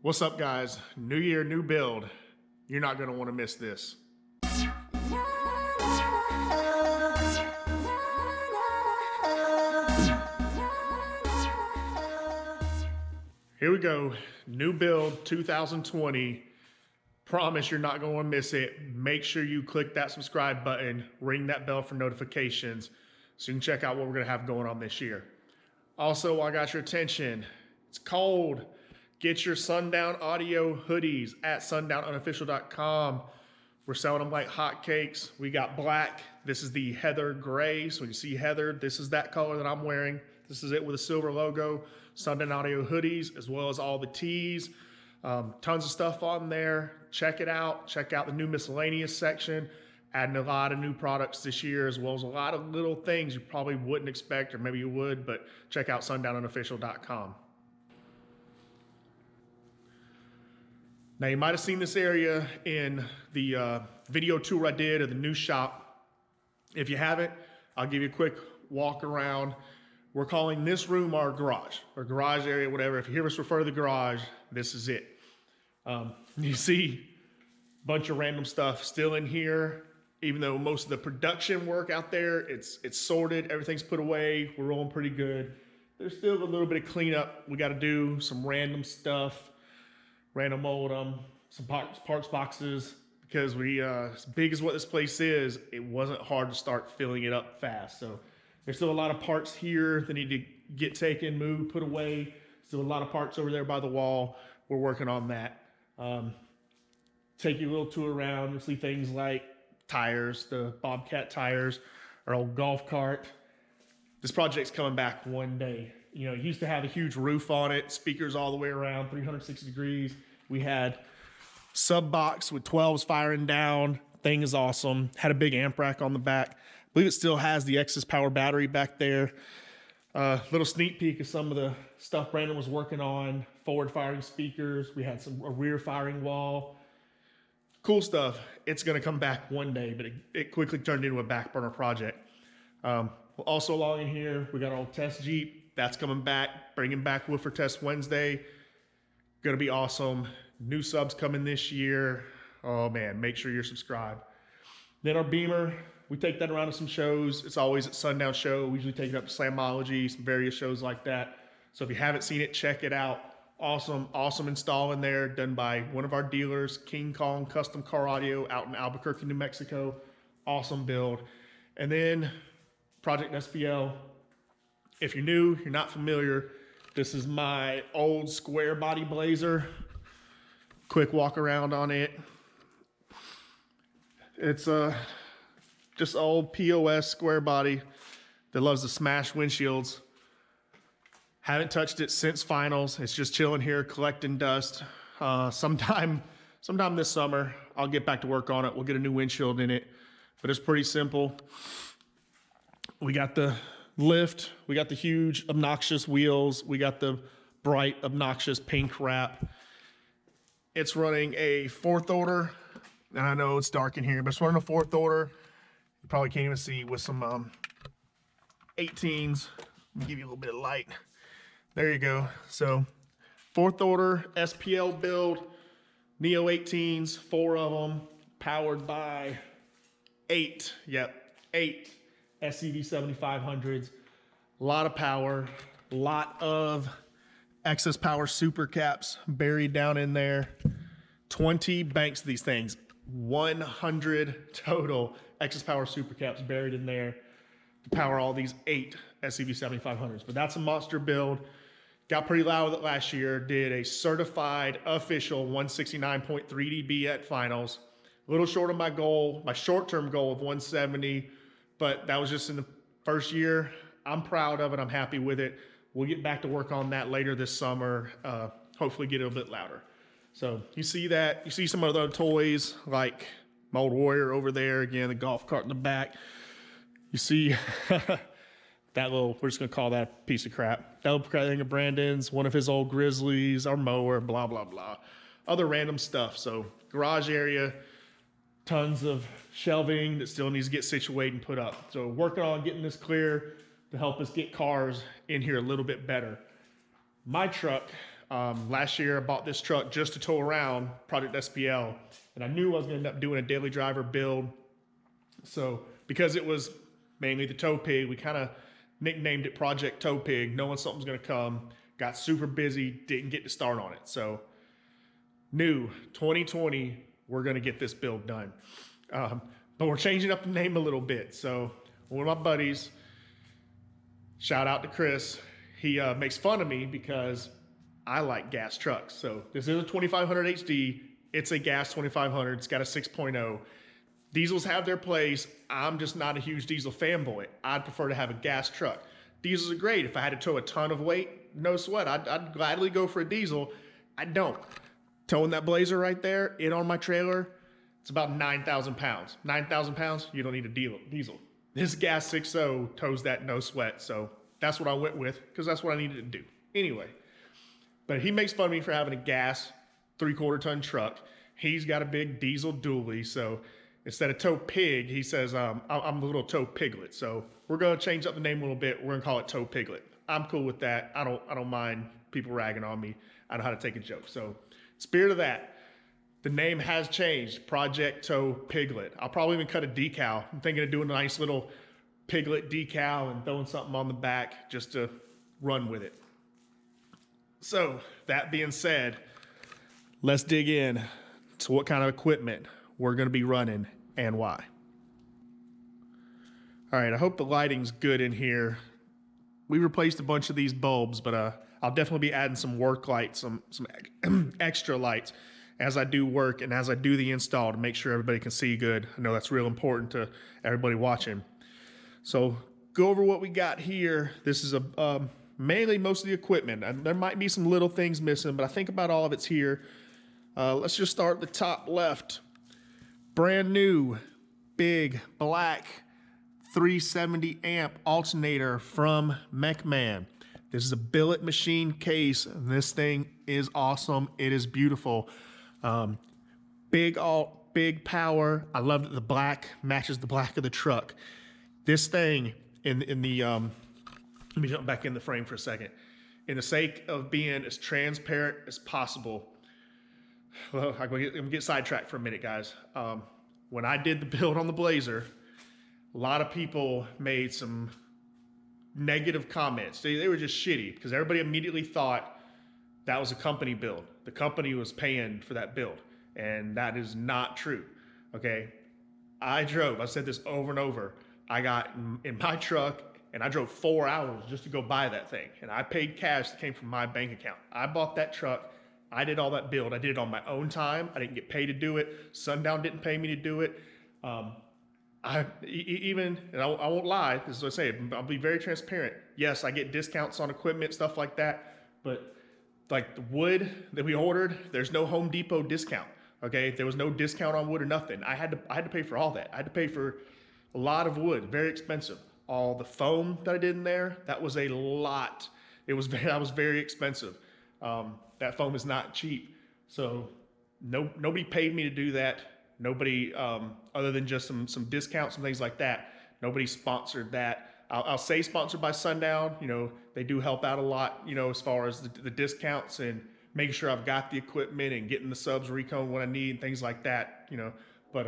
What's up, guys? New year, new build. You're not gonna wanna miss this. Here we go, new build 2020. Promise you're not gonna miss it. Make sure you click that subscribe button, ring that bell for notifications so you can check out what we're gonna have going on this year. Also, while I got your attention, it's cold. Get your Sundown audio hoodies at sundownunofficial.com. We're selling them like hotcakes. We got black. This is the heather gray. So when you see heather, this is that color that I'm wearing. This is it with a silver logo. Sundown audio hoodies, as well as all the tees. Tons of stuff on there. Check it out. Check out the new miscellaneous section. Adding a lot of new products this year, as well as a lot of little things you probably wouldn't expect, or maybe you would, but check out sundownunofficial.com. Now, you might have seen this area in the video tour I did of the new shop. If you haven't, I'll give you a quick walk around. We're calling this room our garage area, whatever. If you hear us refer to the garage, this is it. You see a bunch of random stuff still in here, even though most of the production work out there, it's sorted, everything's put away, we're rolling pretty good. There's still a little bit of cleanup we gotta do, some random stuff. Random mold some parts boxes, because we as big as what this place is, it wasn't hard to start filling it up fast. So there's still a lot of parts here that need to get taken, moved, put away. Still a lot of parts over there by the wall. We're working on that. Take you a little tour around. You'll see things like tires, the Bobcat tires, our old golf cart. This project's coming back one day. You know, it used to have a huge roof on it, speakers all the way around, 360 degrees. We had sub box with 12s firing down. Thing is awesome. Had a big amp rack on the back. I believe it still has the excess power battery back there. Little sneak peek of some of the stuff Brandon was working on. Forward firing speakers. We had a rear firing wall. Cool stuff. It's gonna come back one day, but it quickly turned into a back burner project. Also along in here, we got our old test Jeep. That's coming back, bringing back woofer test Wednesday. Gonna be awesome. New subs coming this year. Oh man, make sure you're subscribed. Then our Beamer, we take that around to some shows. It's always at Sundown Show. We usually take it up to Slamology, some various shows like that. So if you haven't seen it, check it out. Awesome install in there, done by one of our dealers, King Kong Custom Car Audio out in Albuquerque, New Mexico. Awesome build. And then Project SPL. If you're new, you're not familiar, this is my old square body Blazer. Quick walk around on it. It's just old POS square body that loves to smash windshields. Haven't touched it since finals. It's just chilling here, collecting dust. Sometime this summer, I'll get back to work on it. We'll get a new windshield in it, but it's pretty simple. We got the lift, we got the huge obnoxious wheels, we got the bright obnoxious pink wrap. It's running a 4th order, and I know it's dark in here, but it's running a 4th order. You probably can't even see, with some 18s. Let me give you a little bit of light. There you go. So 4th order SPL build, Neo 18s, 4 of them, powered by 8 SCV 7500s, a lot of power, a lot of excess power super caps buried down in there. 20 banks of these things, 100 total excess power super caps buried in there to power all these 8 SCV 7500s. But that's a monster build. Got pretty loud with it last year. Did a certified official 169.3 dB at finals. A little short of my goal, my short-term goal of 170. But that was just in the first year. I'm proud of it. I'm happy with it. We'll get back to work on that later this summer. Hopefully get it a bit louder. So you see that. You see some of the other toys like my old Warrior over there. Again, the golf cart in the back. You see that little, we're just going to call that a piece of crap. That little thing of Brandon's, one of his old Grizzlies, our mower, blah, blah, blah. Other random stuff. So garage area. Tons of shelving that still needs to get situated and put up. So working on getting this clear to help us get cars in here a little bit better. My truck Last year, I bought this truck just to tow around, Project SPL, and I knew I was going to end up doing a daily driver build. So because it was mainly the tow pig, we kind of nicknamed it Project Tow Pig, knowing something's going to come. Got super busy, didn't get to start on it. So new 2020, we're going to get this build done. But we're changing up the name a little bit. So one of my buddies, shout out to Chris, he makes fun of me because I like gas trucks. So this is a 2500 HD. It's a gas 2500. It's got a 6.0. Diesels have their place. I'm just not a huge diesel fanboy. I'd prefer to have a gas truck. Diesels are great. If I had to tow a ton of weight, no sweat. I'd gladly go for a diesel. I don't. Towing that Blazer right there, it on my trailer, it's about 9,000 pounds. 9,000 pounds, you don't need a diesel. This gas 6.0 tows that no sweat. So that's what I went with because that's what I needed to do. Anyway, but he makes fun of me for having a gas 3/4 ton truck. He's got a big diesel dually. So instead of Tow Pig, he says, I'm the little Tow Piglet. So we're going to change up the name a little bit. We're going to call it Tow Piglet. I'm cool with that. I don't mind people ragging on me. I know how to take a joke. So spirit of that, the name has changed. Project Tow Piglet. I'll probably even cut a decal. I'm thinking of doing a nice little Piglet decal and throwing something on the back just to run with it. So that being said, let's dig in to what kind of equipment we're going to be running and why. All right, I hope the lighting's good in here. We replaced a bunch of these bulbs, but I'll definitely be adding some work lights, some extra lights as I do work and as I do the install to make sure everybody can see good. I know that's real important to everybody watching. So go over what we got here. This is mainly most of the equipment. And there might be some little things missing, but I think about all of it's here. Let's just start at the top left. Brand new, big, black 370 amp alternator from MechMan. This is a billet machine case. And this thing is awesome. It is beautiful. Big alt, big power. I love that the black matches the black of the truck. This thing in the let me jump back in the frame for a second. In the sake of being as transparent as possible. Well, I'm gonna get sidetracked for a minute, guys. When I did the build on the Blazer, a lot of people made some negative comments. They were just shitty because everybody immediately thought that was a company build. The company was paying for that build, and that is not true. Okay, I've said this over and over. I got in my truck and I drove 4 hours just to go buy that thing, and I paid cash that came from my bank account. I bought that truck. I did all that build. I did it on my own time. I didn't get paid to do it. Sundown didn't pay me to do it. I won't lie. This is what I say. I'll be very transparent. Yes, I get discounts on equipment, stuff like that. But like the wood that we ordered, there's no Home Depot discount. Okay, there was no discount on wood or nothing. I had to pay for all that. I had to pay for a lot of wood, very expensive. All the foam that I did in there, that was a lot. That was very expensive. That foam is not cheap. So nobody paid me to do that. Nobody, other than just some discounts and things like that, nobody sponsored that. I'll say sponsored by Sundown. You know, they do help out a lot, you know, as far as the discounts and making sure I've got the equipment and getting the subs recon when I need and things like that, you know. But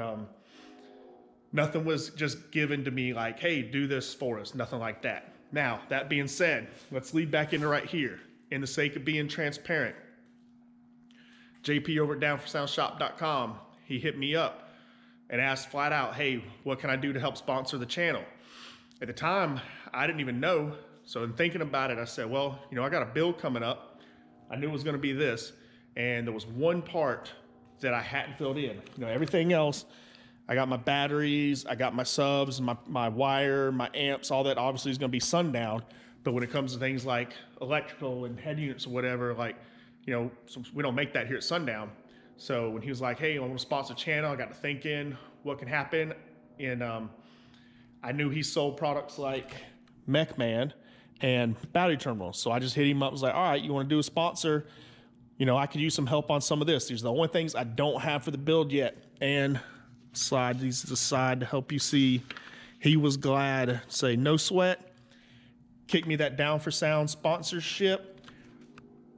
nothing was just given to me like, hey, do this for us. Nothing like that. Now, that being said, let's lead back into right here. In the sake of being transparent, JP over at downforsoundshop.com, he hit me up and asked flat out, hey, what can I do to help sponsor the channel? At the time, I didn't even know. So in thinking about it, I said, well, you know, I got a build coming up. I knew it was going to be this. And there was one part that I hadn't filled in. You know, everything else, I got my batteries, I got my subs, my wire, my amps, all that obviously is going to be Sundown. But when it comes to things like electrical and head units or whatever, like, you know, we don't make that here at Sundown. So when he was like, hey, I want to sponsor the channel, I got to thinking what can happen. And I knew he sold products like MechMan and battery terminals. So I just hit him up, was like, all right, you want to do a sponsor? You know, I could use some help on some of this. These are the only things I don't have for the build yet. And slide these to the side to help you see. He was glad to say no sweat. Kick me that Down for Sound sponsorship.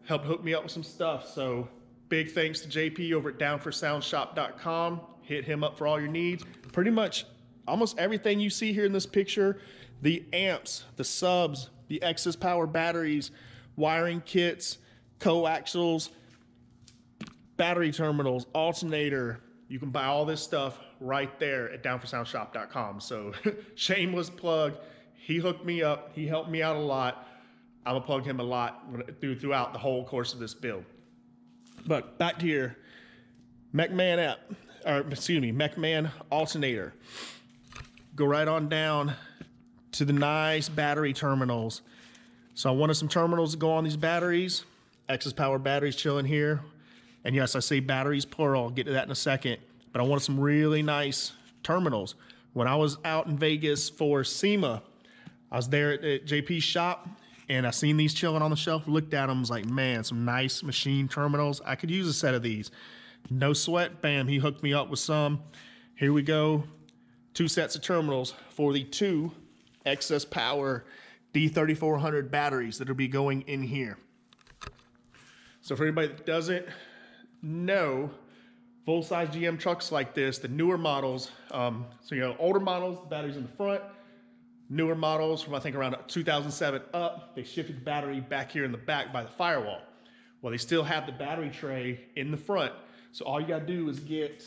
helped hook me up with some stuff. So big thanks to JP over at downforsoundshop.com. Hit him up for all your needs. Pretty much almost everything you see here in this picture, the amps, the subs, the excess power batteries, wiring kits, coaxials, battery terminals, alternator. You can buy all this stuff right there at downforsoundshop.com. So shameless plug. He hooked me up. He helped me out a lot. I'm gonna plug him a lot throughout the whole course of this build. But back to your McMahon McMahon alternator. Go right on down to the nice battery terminals. So I wanted some terminals to go on these batteries. Excess power batteries chilling here. And yes, I say batteries plural. I'll get to that in a second. But I wanted some really nice terminals. When I was out in Vegas for SEMA, I was there at JP's shop, and I seen these chilling on the shelf, looked at them, was like, man, some nice machine terminals. I could use a set of these. No sweat, bam, he hooked me up with some. Here we go, 2 sets of terminals for the 2 excess power D3400 batteries that'll be going in here. So for anybody that doesn't know, full-size GM trucks like this, the newer models, older models, the batteries in the front. Newer models from I think around 2007 up, they shifted the battery back here in the back by the firewall. Well, they still have the battery tray in the front. So all you gotta do is get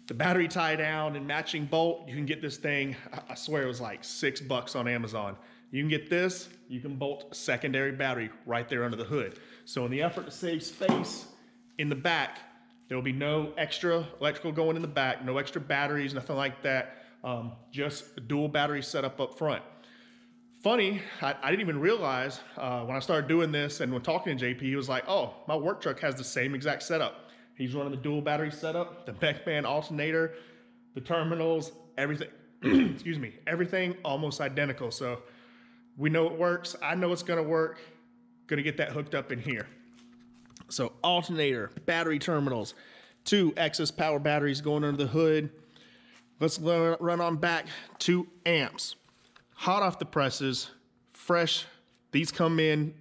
the battery tie down and matching bolt. You can get this thing, I swear it was like $6 on Amazon. You can get this, you can bolt a secondary battery right there under the hood. So in the effort to save space in the back, there will be no extra electrical going in the back, no extra batteries, nothing like that. Just a dual battery setup up front. Funny, I didn't even realize when I started doing this and when talking to JP, he was like, oh, my work truck has the same exact setup. He's running the dual battery setup, the McMahon alternator, the terminals, everything, excuse me, everything almost identical. So we know it works. I know it's gonna work. Gonna get that hooked up in here. So alternator, battery terminals, 2 excess power batteries going under the hood. Let's run on back to amps. Hot off the presses, fresh. These come in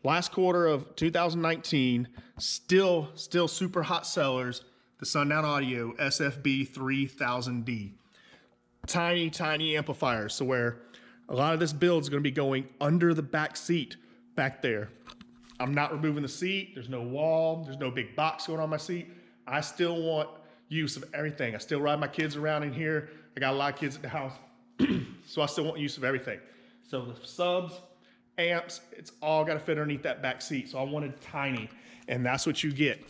last quarter of 2019. Still super hot sellers. The Sundown Audio SFB 3000D. Tiny amplifiers. So where a lot of this build is going to be going under the back seat back there. I'm not removing the seat. There's no wall. There's no big box going on my seat. I still want use of everything. I still ride my kids around in here. I got a lot of kids at the house, so I still want use of everything. So the subs, amps, it's all got to fit underneath that back seat. So I wanted tiny, and that's what you get.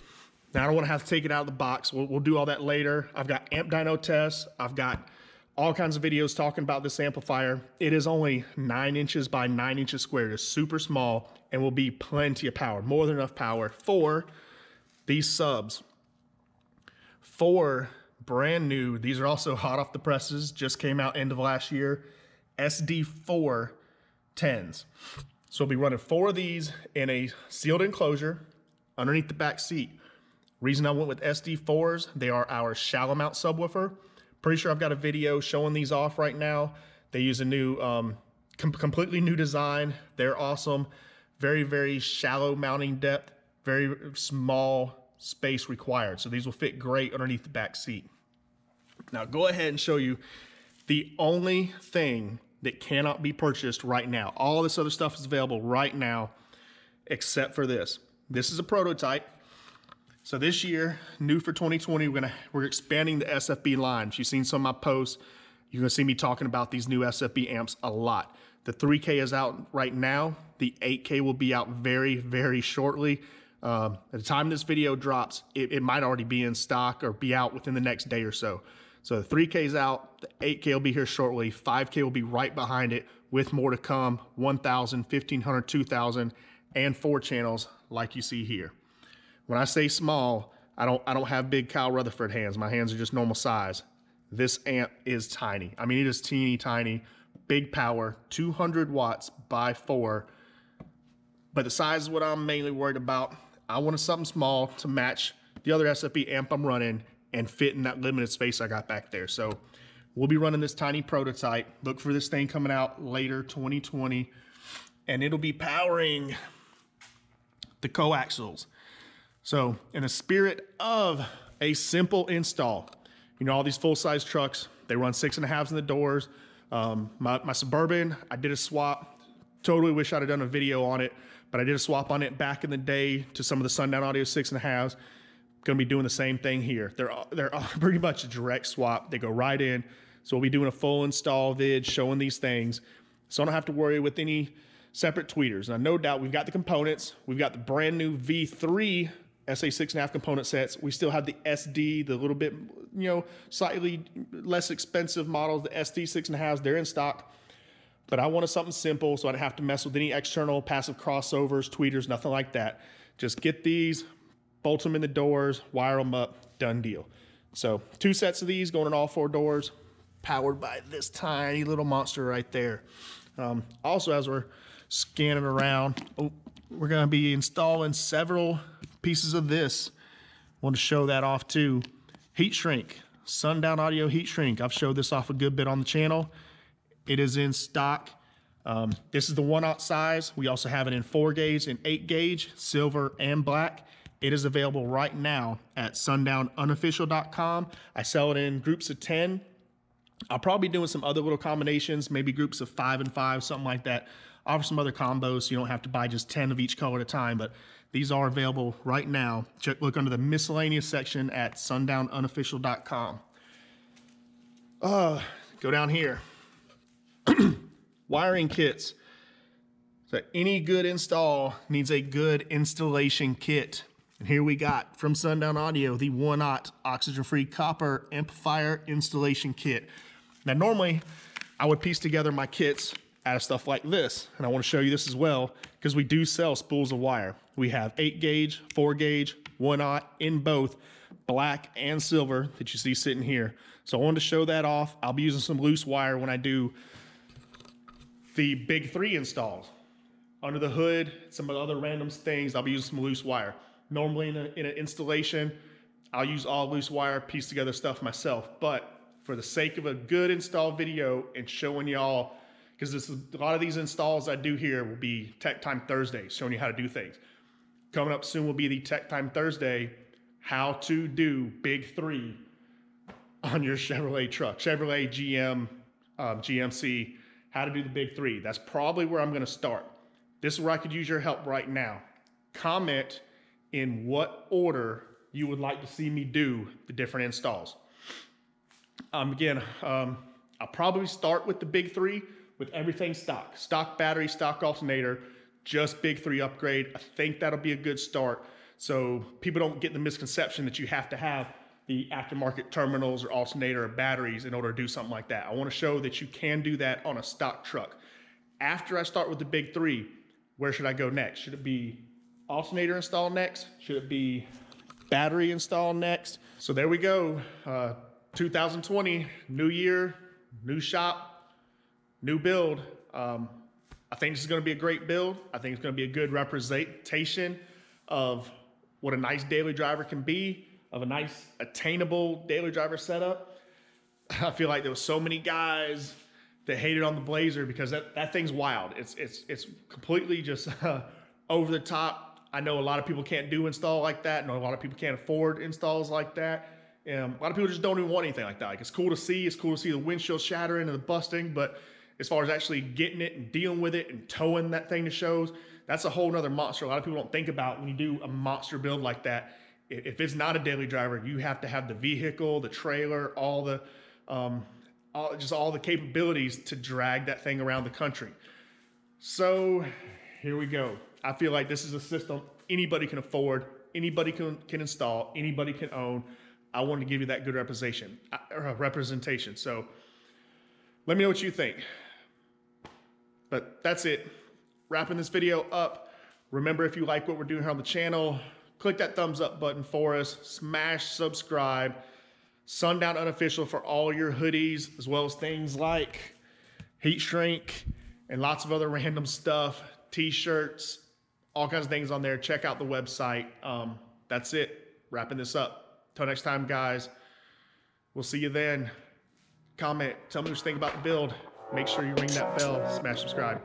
Now I don't want to have to take it out of the box. We'll do all that later. I've got amp dyno tests. I've got all kinds of videos talking about this amplifier. It is only 9 inches by 9 inches squared. It's super small and will be plenty of power, more than enough power for these subs. 4 brand new, these are also hot off the presses, just came out end of last year, SD4 10s. So we'll be running 4 of these in a sealed enclosure underneath the back seat. Reason I went with SD4s, they are our shallow mount subwoofer. Pretty sure I've got a video showing these off right now. They use a new, completely new design. They're awesome. Very shallow mounting depth, very small space required. So these will fit great underneath the back seat. Now go ahead and show you the only thing that cannot be purchased right now. All this other stuff is available right now, except for this. This is a prototype. So this year, new for 2020, we're expanding the SFB line. If you've seen some of my posts, you're gonna see me talking about these new SFB amps a lot. The 3K is out right now. The 8K will be out very shortly. At the time this video drops, it might already be in stock or be out within the next day or so. So the 3K is out, the 8K will be here shortly, 5K will be right behind it with more to come, 1,000, 1,500, 2,000, and 4 channels like you see here. When I say small, I don't have big Kyle Rutherford hands. My hands are just normal size. This amp is tiny. I mean, it is teeny tiny, big power, 200 watts by 4. But the size is what I'm mainly worried about. I wanted something small to match the other SFB amp I'm running and fit in that limited space I got back there. So we'll be running this tiny prototype. Look for this thing coming out later 2020. and it'll be powering the coaxials. So in the spirit of a simple install, you know, all these full-size trucks, they run 6.5s in the doors. My Suburban, I did a swap. Totally wish I'd have done a video on it, but I did a swap on it back in the day to some of the Sundown Audio 6.5s. Gonna be doing the same thing here. They're pretty much a direct swap. They go right in. So we'll be doing a full install vid showing these things. So I don't have to worry with any separate tweeters. Now, no doubt we've got the components. We've got the brand new V3 SA 6.5 component sets. We still have the SD, the little bit, you know, slightly less expensive models, the SD 6.5s, they're in stock. But I wanted something simple so I didn't have to mess with any external passive crossovers, tweeters, nothing like that. Just get these, bolt them in the doors, wire them up, done deal. So 2 sets of these going in all 4 doors, powered by this tiny little monster right there. Also, as we're scanning around, we're gonna be installing several pieces of this. Want to show that off too. Heat shrink, Sundown Audio heat shrink. I've showed this off a good bit on the channel. It is in stock. This is the 1/0 size. We also have it in 4 gauge and 8 gauge, silver and black. It is available right now at sundownunofficial.com. I sell it in groups of 10. I'll probably be doing some other little combinations, maybe groups of 5 and 5, something like that. Offer some other combos so you don't have to buy just 10 of each color at a time, but these are available right now. Look under the miscellaneous section at sundownunofficial.com. Go down here. Wiring kits. So any good install needs a good installation kit. And here we got from Sundown Audio, the 1/0 oxygen-free copper amplifier installation kit. Now, normally I would piece together my kits out of stuff like this. And I want to show you this as well, because we do sell spools of wire. We have 8 gauge, 4 gauge, 1/0 in both black and silver that you see sitting here. So I wanted to show that off. I'll be using some loose wire when I do the big 3 installs. Under the hood, some of the other random things, I'll be using some loose wire. Normally in an installation, I'll use all loose wire, piece together stuff myself. But for the sake of a good install video and showing y'all, because a lot of these installs I do here will be Tech Time Thursday, showing you how to do things. Coming up soon will be the Tech Time Thursday, how to do big 3 on your Chevrolet truck, Chevrolet, GM, GMC, how to do the big 3. That's probably where I'm gonna start. This is where I could use your help right now. Comment in what order you would like to see me do the different installs. Again, I'll probably start with the big 3 with everything stock. Stock battery, stock alternator, just big 3 upgrade. I think that'll be a good start. So people don't get the misconception that you have to have the aftermarket terminals or alternator or batteries in order to do something like that. I want to show that you can do that on a stock truck. After I start with the big 3, where should I go next? Should it be alternator install next? Should it be battery install next? So there we go. 2020, new year, new shop, new build. I think this is going to be a great build. I think it's going to be a good representation of what a nice daily driver can be, of a nice attainable daily driver setup. I feel like there was so many guys that hated on the Blazer because that thing's wild. It's completely just over the top. I know a lot of people can't do install like that. I know a lot of people can't afford installs like that. A lot of people just don't even want anything like that. Like, it's cool to see. It's cool to see the windshield shattering and the busting, but as far as actually getting it and dealing with it and towing that thing to shows, that's a whole nother monster. A lot of people don't think about when you do a monster build like that. If it's not a daily driver, you have to have the vehicle, the trailer, all the capabilities to drag that thing around the country. So here we go. I feel like this is a system anybody can afford, anybody can install, anybody can own. I wanted to give you that good representation. So let me know what you think. But that's it. Wrapping this video up. Remember, if you like what we're doing here on the channel, click that thumbs up button for us. Smash subscribe. Sundown Unofficial for all your hoodies, as well as things like heat shrink and lots of other random stuff, t-shirts, all kinds of things on there. Check out the website. That's it. Wrapping this up. Till next time, guys. We'll see you then. Comment. Tell me what you think about the build. Make sure you ring that bell. Smash subscribe.